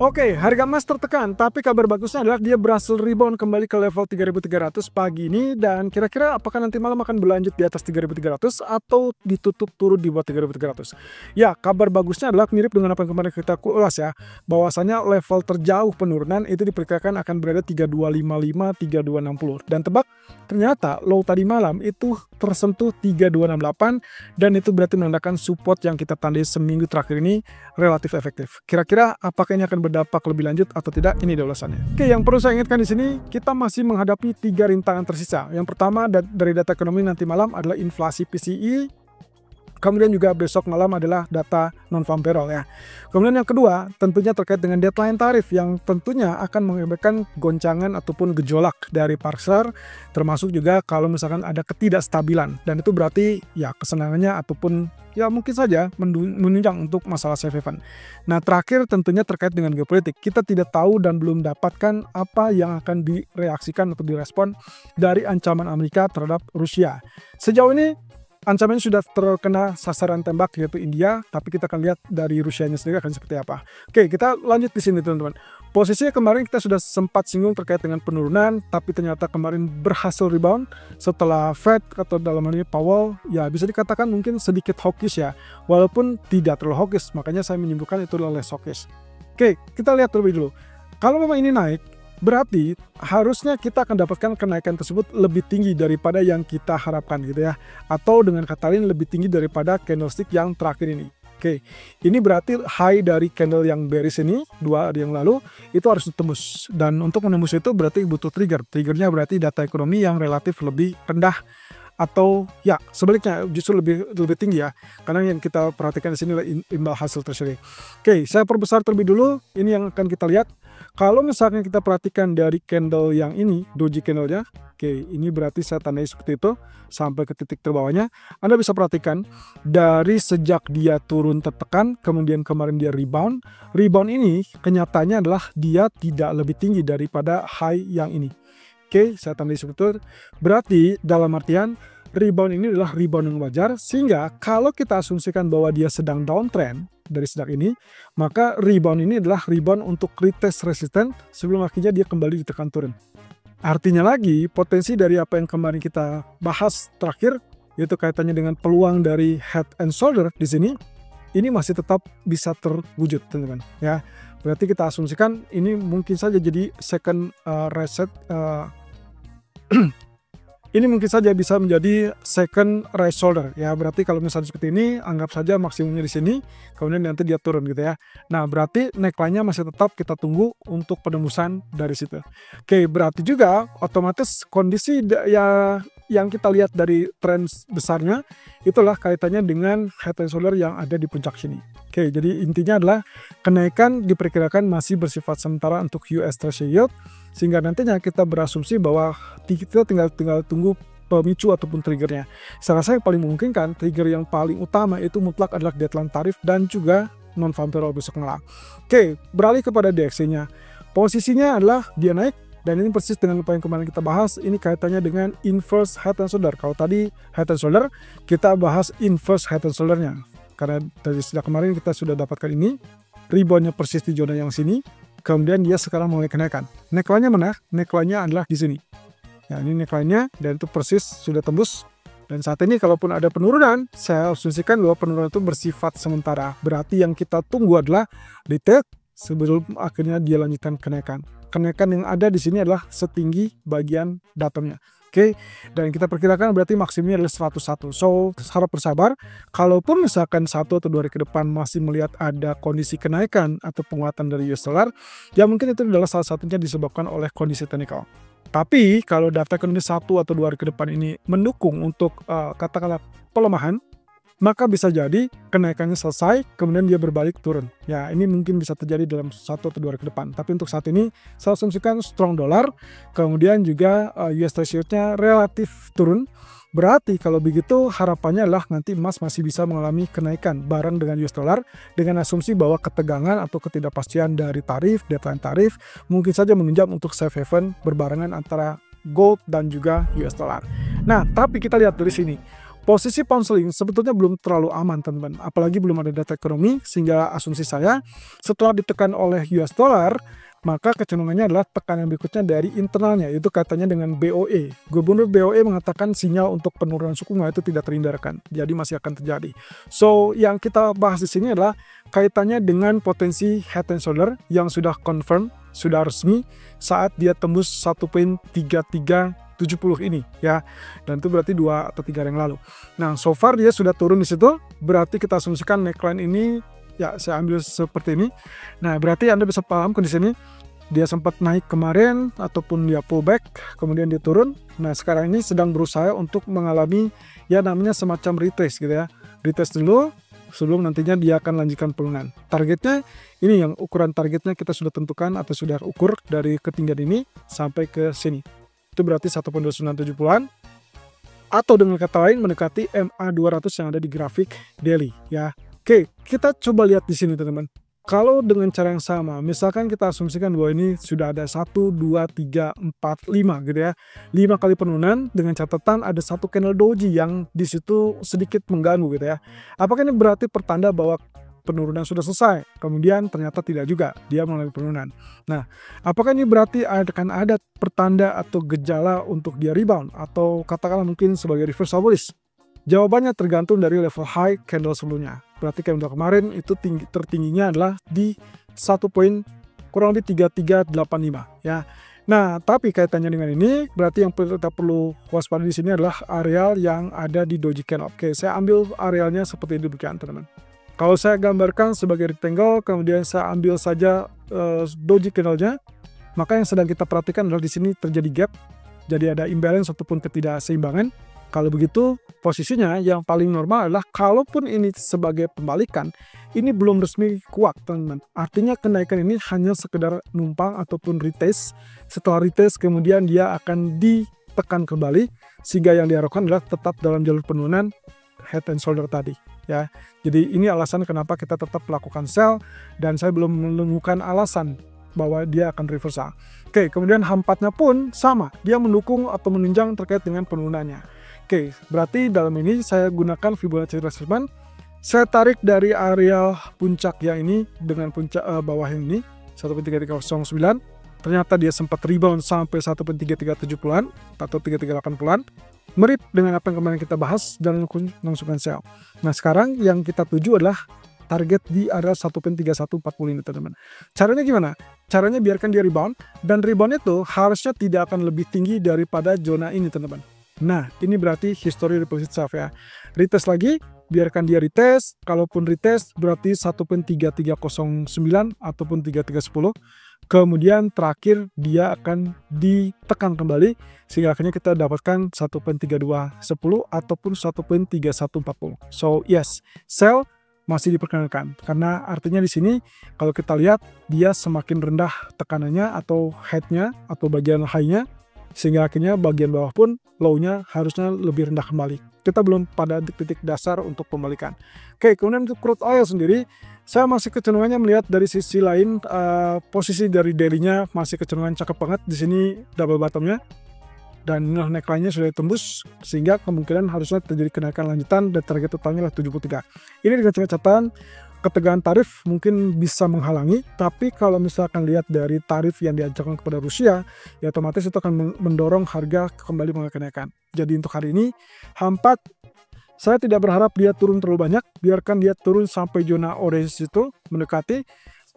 Oke, harga emas tertekan, tapi kabar bagusnya adalah dia berhasil rebound kembali ke level 3.300 pagi ini, dan kira-kira apakah nanti malam akan berlanjut di atas 3.300 atau ditutup turun di bawah 3.300? Ya, kabar bagusnya adalah mirip dengan apa yang kemarin kita ulas ya, bahwasanya level terjauh penurunan itu diperkirakan akan berada 3255, 3260. Dan tebak, ternyata low tadi malam itu tersentuh 3268, dan itu berarti menandakan support yang kita tandai seminggu terakhir ini relatif efektif. Kira-kira apakah ini akan berdampak lebih lanjut atau tidak? Ini dia ulasannya. Oke, yang perlu saya ingatkan di sini, kita masih menghadapi 3 rintangan tersisa. Yang pertama dari data ekonomi nanti malam adalah inflasi PCE. Kemudian juga besok malam adalah data non-farm payroll ya. Kemudian yang kedua tentunya terkait dengan deadline tarif yang tentunya akan mengakibatkan goncangan ataupun gejolak dari pasar, termasuk juga kalau misalkan ada ketidakstabilan, dan itu berarti ya kesenangannya ataupun ya mungkin saja menunjang untuk masalah safe haven. Nah, terakhir tentunya terkait dengan geopolitik. Kita tidak tahu dan belum dapatkan apa yang akan direaksikan atau direspon dari ancaman Amerika terhadap Rusia. Sejauh ini ancamannya sudah terkena sasaran tembak yaitu India, tapi kita akan lihat dari Rusianya sendiri akan seperti apa. Oke, kita lanjut di sini teman-teman. Posisinya kemarin kita sudah sempat singgung terkait dengan penurunan, tapi ternyata kemarin berhasil rebound setelah Fed atau dalam hal ini Powell ya bisa dikatakan mungkin sedikit hawkish ya, walaupun tidak terlalu hawkish, makanya saya menyimpulkan itu adalah less hawkish. Oke, kita lihat terlebih dulu. Kalau memang ini naik, berarti harusnya kita akan dapatkan kenaikan tersebut lebih tinggi daripada yang kita harapkan gitu ya. Atau dengan kata lain lebih tinggi daripada candlestick yang terakhir ini. Oke, ini berarti high dari candle yang bearish ini 2 hari yang lalu itu harus ditembus. Dan untuk menembus itu berarti butuh trigger. Triggernya berarti data ekonomi yang relatif lebih rendah. Atau ya sebaliknya justru lebih tinggi ya, karena yang kita perhatikan di sini adalah imbal hasil treasury. Oke, saya perbesar terlebih dulu. Ini yang akan kita lihat. Kalau misalkan kita perhatikan dari candle yang ini, doji candlenya, oke, ini berarti saya tandai seperti itu sampai ke titik terbawahnya. Anda bisa perhatikan dari sejak dia turun tertekan, kemudian kemarin dia rebound. Rebound ini kenyataannya adalah dia tidak lebih tinggi daripada high yang ini. Oke, saya tandai seperti itu. Berarti dalam artian rebound ini adalah rebound yang wajar, sehingga kalau kita asumsikan bahwa dia sedang downtrend dari sejak ini, maka rebound ini adalah rebound untuk retest resisten sebelum akhirnya dia kembali ditekan turun. Artinya lagi, potensi dari apa yang kemarin kita bahas terakhir, yaitu kaitannya dengan peluang dari head and shoulder di sini, ini masih tetap bisa terwujud teman-teman ya. Berarti kita asumsikan ini mungkin saja jadi second reset. Ini mungkin saja bisa menjadi second right shoulder ya. Berarti kalau misalnya seperti ini, anggap saja maksimumnya di sini, kemudian nanti dia turun gitu ya. Nah, berarti neckline-nya masih tetap kita tunggu untuk penembusan dari situ. Oke, berarti juga otomatis kondisi ya yang kita lihat dari tren besarnya itulah kaitannya dengan head and shoulder yang ada di puncak sini. Oke, jadi intinya adalah kenaikan diperkirakan masih bersifat sementara untuk US Treasury yield, sehingga nantinya kita berasumsi bahwa kita tinggal tunggu pemicu ataupun triggernya. Saya rasa yang paling memungkinkan, trigger yang paling utama itu mutlak adalah deadline tarif dan juga non-farm payroll besok malam. Oke, beralih kepada DXY-nya. Posisinya adalah dia naik, dan ini persis dengan apa yang kemarin kita bahas. Ini kaitannya dengan inverse head and shoulder. Kalau tadi head and shoulder, kita bahas inverse head and shoulder-nya. Karena dari sejak kemarin kita sudah dapatkan ini, rebound-nya persis di zona yang sini, kemudian dia sekarang mulai kenaikan. Neckline-nya mana? Neckline-nya adalah di sini. Ya, ini neckline-nya, dan itu persis sudah tembus. Dan saat ini kalaupun ada penurunan, saya asumsikan bahwa penurunan itu bersifat sementara. Berarti yang kita tunggu adalah retest sebelum akhirnya dia lanjutkan kenaikan. Kenaikan yang ada di sini adalah setinggi bagian datumnya. Oke, dan kita perkirakan berarti maksimumnya adalah 101. So, harap bersabar. Kalaupun misalkan 1 atau 2 hari ke depan masih melihat ada kondisi kenaikan atau penguatan dari US dollar, ya mungkin itu adalah salah satunya disebabkan oleh kondisi teknikal. Tapi kalau data ekonomi 1 atau 2 hari ke depan ini mendukung untuk katakanlah pelemahan, maka bisa jadi kenaikannya selesai, kemudian dia berbalik turun. Ya, ini mungkin bisa terjadi dalam 1 atau 2 hari ke depan. Tapi untuk saat ini, saya asumsikan strong dollar, kemudian juga US Treasury-nya relatif turun. Berarti kalau begitu harapannya adalah nanti emas masih bisa mengalami kenaikan bareng dengan US dollar, dengan asumsi bahwa ketegangan atau ketidakpastian dari tarif, deadline tarif, mungkin saja menunjang untuk safe haven berbarengan antara gold dan juga US dollar. Nah, tapi kita lihat dari sini. Posisi pound sterling sebetulnya belum terlalu aman teman-teman, apalagi belum ada data ekonomi, sehingga asumsi saya setelah ditekan oleh US dollar, maka kecenderungannya adalah tekanan berikutnya dari internalnya, yaitu katanya dengan BOE. Gubernur BOE mengatakan sinyal untuk penurunan suku bunga itu tidak terhindarkan, jadi masih akan terjadi. So, yang kita bahas di sini adalah kaitannya dengan potensi head and shoulder yang sudah confirm, sudah resmi saat dia tembus 1.3370 ini ya, dan itu berarti 2 atau 3 hari yang lalu. Nah, so far dia sudah turun di situ, berarti kita asumsikan neckline ini ya saya ambil seperti ini. Nah, berarti Anda bisa paham kondisi ini. Dia sempat naik kemarin ataupun dia pullback, kemudian dia turun. Nah, sekarang ini sedang berusaha untuk mengalami ya namanya semacam retest gitu ya. Retest dulu sebelum nantinya dia akan lanjutkan penurunan. Targetnya ini, yang ukuran targetnya kita sudah tentukan atau sudah ukur dari ketinggian ini sampai ke sini. Itu berarti 1.2970-an. Atau dengan kata lain mendekati MA200 yang ada di grafik daily ya. Oke, kita coba lihat di sini teman-teman. Kalau dengan cara yang sama, misalkan kita asumsikan bahwa ini sudah ada 1, 2, 3, 4, 5 gitu ya. 5 kali penurunan dengan catatan ada satu candle doji yang di situ sedikit mengganggu gitu ya. Apakah ini berarti pertanda bahwa penurunan sudah selesai? Kemudian ternyata tidak juga, dia mengalami penurunan. Nah, apakah ini berarti akan ada pertanda atau gejala untuk dia rebound atau katakanlah mungkin sebagai reversal bullish? Jawabannya tergantung dari level high candle sebelumnya. Berarti candle kemarin itu tertingginya adalah di 1.3385 ya. Nah, tapi kaitannya dengan ini berarti yang kita perlu waspada di sini adalah areal yang ada di doji candle. Oke, saya ambil arealnya seperti demikian teman-teman. Kalau saya gambarkan sebagai rectangle, kemudian saya ambil saja doji candle-nya, maka yang sedang kita perhatikan adalah di sini terjadi gap. Jadi ada imbalance ataupun ketidakseimbangan. Kalau begitu, posisinya yang paling normal adalah kalaupun ini sebagai pembalikan, ini belum resmi kuat teman-teman. Artinya kenaikan ini hanya sekedar numpang ataupun retest. Setelah retest kemudian dia akan ditekan kembali, sehingga yang diharapkan adalah tetap dalam jalur penurunan head and shoulder tadi ya. Jadi ini alasan kenapa kita tetap melakukan sell, dan saya belum menemukan alasan bahwa dia akan reversal. Oke, kemudian H4-nya pun sama, dia mendukung atau menunjang terkait dengan penurunannya. Oke, berarti dalam ini saya gunakan Fibonacci retracement. Saya tarik dari area puncak yang ini dengan puncak bawah yang ini 1.3309. Ternyata dia sempat rebound sampai 1.3370-an atau 3380-an. Mirip dengan apa yang kemarin kita bahas dan langsungkan sell. Nah, sekarang yang kita tuju adalah target di area 1.3140 ini teman-teman. Caranya gimana? Caranya biarkan dia rebound, dan rebound itu harusnya tidak akan lebih tinggi daripada zona ini teman-teman. Nah, ini berarti history replace itself ya. Retest lagi, biarkan dia retest. Kalaupun retest berarti 1.3309 ataupun 3310. Kemudian terakhir dia akan ditekan kembali sehingga akhirnya kita dapatkan 1.3210 ataupun 1.3140. So, yes, sell masih diperkenankan karena artinya di sini kalau kita lihat dia semakin rendah tekanannya atau head-nya atau bagian high-nya, sehingga akhirnya bagian bawah pun low-nya harusnya lebih rendah kembali. Kita belum pada titik dasar untuk pembalikan. Oke, kemudian untuk crude oil sendiri, saya masih kecenderungannya melihat dari sisi lain, posisi dari daily-nya masih kecenderungan cakep banget. Di sini double bottom-nya dan neckline-nya sudah ditembus, sehingga kemungkinan harusnya terjadi kenaikan lanjutan dan target totalnya adalah 73. Ini dengan catatan ketegangan tarif mungkin bisa menghalangi, tapi kalau misalkan lihat dari tarif yang diajarkan kepada Rusia, ya otomatis itu akan mendorong harga kembali mengalami kenaikan. Jadi untuk hari ini, H4, saya tidak berharap dia turun terlalu banyak, biarkan dia turun sampai zona orange itu, mendekati,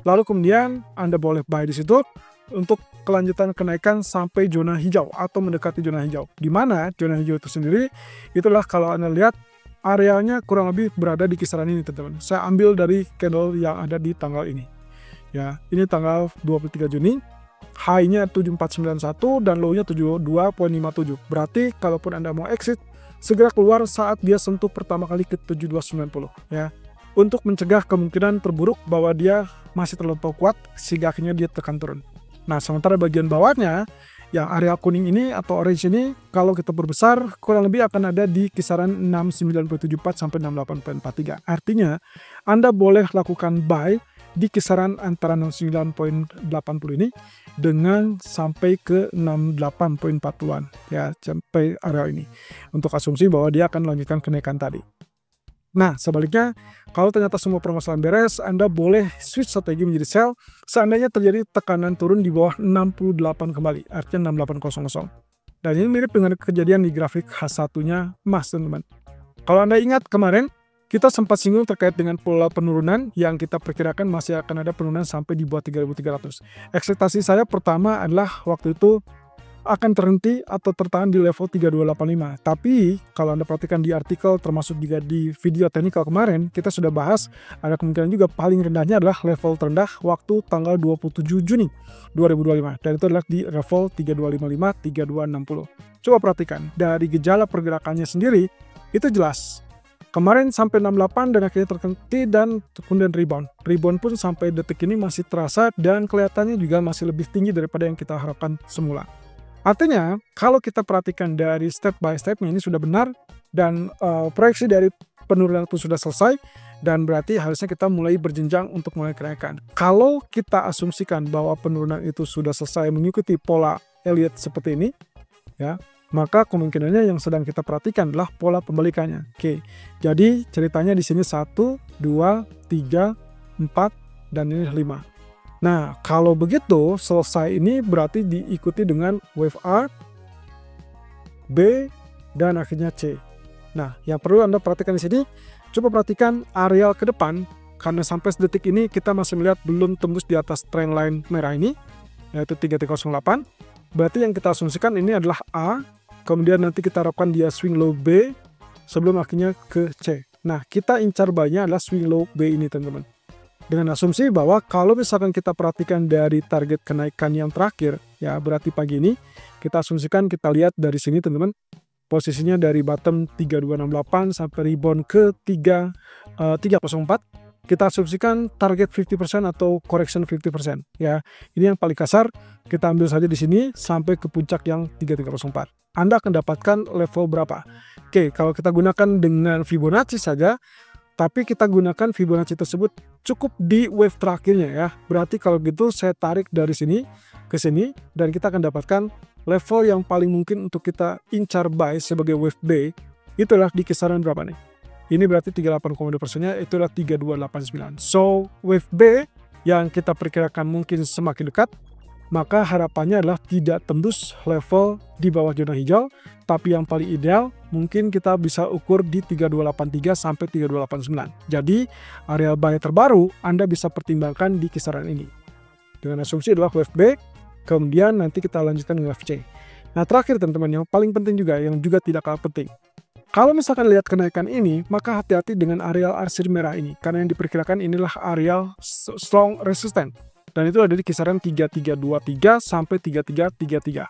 lalu kemudian Anda boleh buy di situ, untuk kelanjutan kenaikan sampai zona hijau atau mendekati zona hijau. Di mana zona hijau itu sendiri, itulah kalau Anda lihat, arealnya kurang lebih berada di kisaran ini teman-teman. Saya ambil dari candle yang ada di tanggal ini. Ya, ini tanggal 23 Juni. High-nya 7491 dan low-nya 72.57. Berarti kalaupun Anda mau exit, segera keluar saat dia sentuh pertama kali ke 7290 ya. Untuk mencegah kemungkinan terburuk bahwa dia masih terlampau kuat sehingga akhirnya dia tekan turun. Nah, sementara bagian bawahnya yang area kuning ini atau orange ini kalau kita perbesar kurang lebih akan ada di kisaran 6974 sampai 6843. Artinya Anda boleh lakukan buy di kisaran antara 69.80 ini dengan sampai ke 68.40-an ya, sampai area ini untuk asumsi bahwa dia akan melanjutkan kenaikan tadi. Nah, sebaliknya, kalau ternyata semua permasalahan beres, Anda boleh switch strategi menjadi sell seandainya terjadi tekanan turun di bawah 68 kembali, artinya 6800. Dan ini mirip dengan kejadian di grafik H1-nya emas, teman-teman. Kalau Anda ingat kemarin, kita sempat singgung terkait dengan pola penurunan yang kita perkirakan masih akan ada penurunan sampai di bawah 3.300. Ekspektasi saya pertama adalah waktu itu akan terhenti atau tertahan di level 3285. Tapi kalau Anda perhatikan di artikel termasuk juga di video teknikal kemarin, kita sudah bahas ada kemungkinan juga paling rendahnya adalah level terendah waktu tanggal 27 Juni 2025. Dan itu adalah di level 3255, 3260. Coba perhatikan, dari gejala pergerakannya sendiri, itu jelas. Kemarin sampai 68 dan akhirnya terhenti dan kemudian rebound. Rebound pun sampai detik ini masih terasa dan kelihatannya juga masih lebih tinggi daripada yang kita harapkan semula. Artinya, kalau kita perhatikan dari step by step-nya ini sudah benar dan proyeksi dari penurunan itu sudah selesai dan berarti harusnya kita mulai berjenjang untuk mulai kenaikan. Kalau kita asumsikan bahwa penurunan itu sudah selesai mengikuti pola Elliott seperti ini, ya, maka kemungkinannya yang sedang kita perhatikan adalah pola pembalikannya. Oke, jadi ceritanya di sini 1, 2, 3, 4, dan ini 5. Nah, kalau begitu, selesai ini berarti diikuti dengan wave R, B, dan akhirnya C. Nah, yang perlu Anda perhatikan di sini, coba perhatikan areal ke depan, karena sampai detik ini kita masih melihat belum tembus di atas trendline merah ini, yaitu 3308. Berarti yang kita asumsikan ini adalah A, kemudian nanti kita harapkan dia swing low B, sebelum akhirnya ke C. Nah, kita incar buy-nya adalah swing low B ini, teman-teman. Dengan asumsi bahwa kalau misalkan kita perhatikan dari target kenaikan yang terakhir, ya berarti pagi ini, kita asumsikan kita lihat dari sini teman-teman, posisinya dari bottom 3268 sampai rebound ke 304, kita asumsikan target 50% atau correction 50%. Ya, ini yang paling kasar, kita ambil saja di sini sampai ke puncak yang 3304. Anda akan dapatkan level berapa? Oke, kalau kita gunakan dengan Fibonacci saja, tapi kita gunakan Fibonacci tersebut cukup di wave terakhirnya ya. Berarti kalau gitu saya tarik dari sini ke sini dan kita akan dapatkan level yang paling mungkin untuk kita incar buy sebagai wave B itulah di kisaran berapa nih? Ini berarti 38,2%-nya itu adalah 3289. So, wave B yang kita perkirakan mungkin semakin dekat, maka harapannya adalah tidak tembus level di bawah zona hijau, tapi yang paling ideal mungkin kita bisa ukur di 3283 sampai 3289. Jadi, area buy terbaru Anda bisa pertimbangkan di kisaran ini. Dengan asumsi adalah wave B, kemudian nanti kita lanjutkan dengan wave C. Nah, terakhir teman-teman, yang paling penting juga, yang juga tidak kalah penting. Kalau misalkan lihat kenaikan ini, maka hati-hati dengan areal arsir merah ini, karena yang diperkirakan inilah areal strong resistant. Dan itu ada di kisaran 3323 sampai 3333.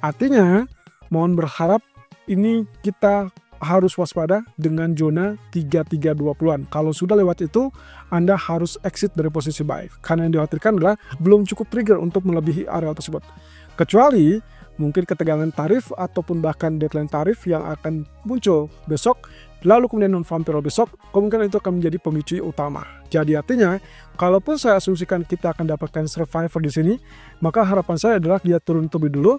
Artinya, mohon berharap ini kita harus waspada dengan zona 3320-an. Kalau sudah lewat itu, Anda harus exit dari posisi buy. Karena yang dikhawatirkan adalah belum cukup trigger untuk melebihi area tersebut. Kecuali mungkin ketegangan tarif ataupun bahkan deadline tarif yang akan muncul besok, lalu kemudian non-farm payroll besok, kemungkinan itu akan menjadi pemicu utama. Jadi artinya, kalaupun saya asumsikan kita akan dapatkan survivor di sini, maka harapan saya adalah dia turun terlebih dulu,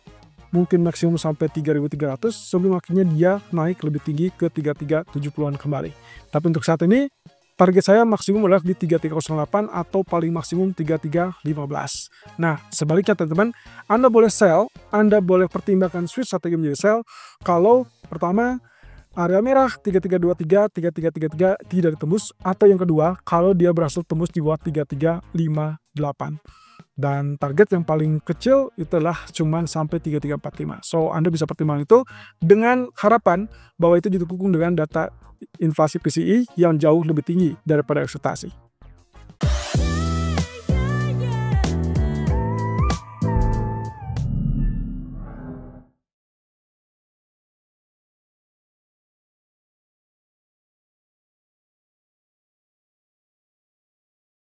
mungkin maksimum sampai 3.300 sebelum akhirnya dia naik lebih tinggi ke 3370-an kembali. Tapi untuk saat ini, target saya maksimum adalah di 3308 atau paling maksimum 3315. Nah, sebaliknya teman-teman, Anda boleh sell, Anda boleh pertimbangkan switch strategi menjadi sell kalau pertama area merah 3323, 3333 tidak ditembus, atau yang kedua kalau dia berhasil tembus di bawah 3358. Dan target yang paling kecil itulah cuma sampai 3345. So, Anda bisa pertimbangkan itu dengan harapan bahwa itu didukung dengan data inflasi PCE yang jauh lebih tinggi daripada ekspektasi.